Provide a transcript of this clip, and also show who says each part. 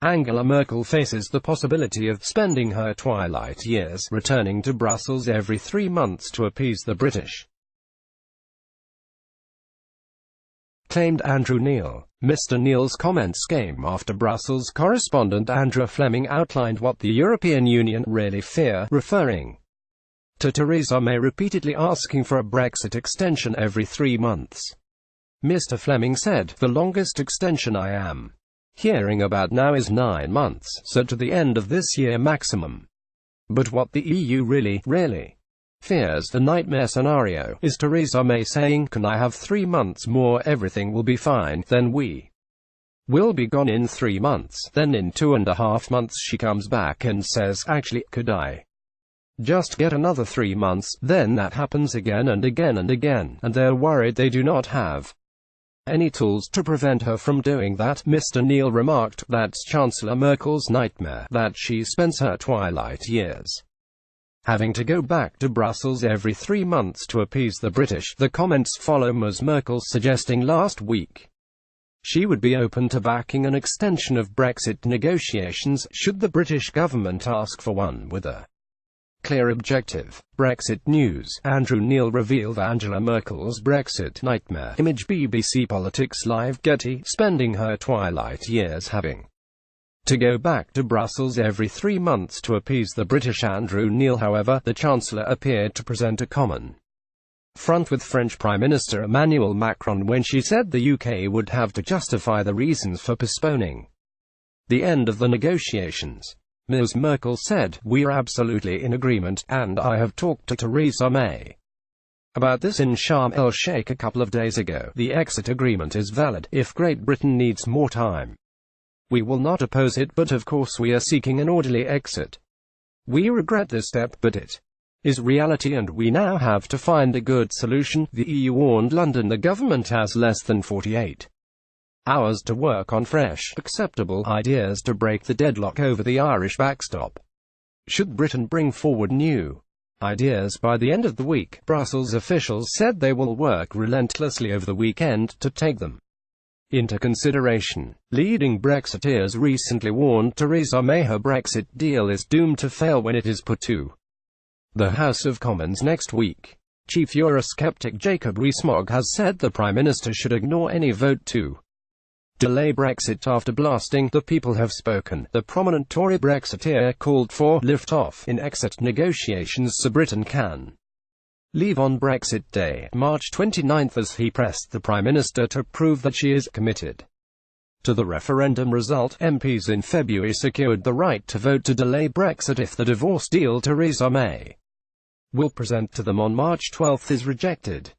Speaker 1: Angela Merkel faces the possibility of spending her twilight years returning to Brussels every 3 months to appease the British. Claimed Andrew Neil. Mr. Neil's comments came after Brussels correspondent Andrew Fleming outlined what the European Union really fear, referring to Theresa May repeatedly asking for a Brexit extension every 3 months. Mr. Fleming said, "The longest extension I am hearing about now is 9 months, so to the end of this year maximum. But what the EU really fears, the nightmare scenario, is Theresa May saying, 'Can I have 3 months more, everything will be fine, then we will be gone in 3 months, then in 2.5 months she comes back and says, actually, could I just get another 3 months, then that happens again and again and again, and they're worried they do not have any tools to prevent her from doing that." Mr. Neil remarked, "That's Chancellor Merkel's nightmare, that she spends her twilight years having to go back to Brussels every 3 months to appease the British." The comments follow Ms. Merkel suggesting last week she would be open to backing an extension of Brexit negotiations, should the British government ask for one with a clear objective. Brexit news. Andrew Neil revealed Angela Merkel's Brexit nightmare. Image BBC Politics Live. Getty. Spending her twilight years having to go back to Brussels every 3 months to appease the British. Andrew Neil. However, the Chancellor appeared to present a common front with French Prime Minister Emmanuel Macron when she said the UK would have to justify the reasons for postponing the end of the negotiations. Ms. Merkel said, "We are absolutely in agreement, and I have talked to Theresa May about this in Sharm el-Sheikh a couple of days ago. The exit agreement is valid. If Great Britain needs more time, we will not oppose it, but of course we are seeking an orderly exit. We regret this step, but it is reality and we now have to find a good solution." The EU warned London the government has less than 48 hours to work on fresh, acceptable ideas to break the deadlock over the Irish backstop. Should Britain bring forward new ideas by the end of the week, Brussels officials said they will work relentlessly over the weekend to take them into consideration. Leading Brexiteers recently warned Theresa May her Brexit deal is doomed to fail when it is put to the House of Commons next week. Chief Eurosceptic Jacob Rees-Mogg has said the Prime Minister should ignore any vote to delay Brexit after blasting "The people have spoken." The prominent Tory Brexiteer called for lift-off in exit negotiations so Britain can leave on Brexit Day, March 29, as he pressed the Prime Minister to prove that she is committed to the referendum result. MPs in February secured the right to vote to delay Brexit if the divorce deal Theresa May will present to them on March 12 is rejected.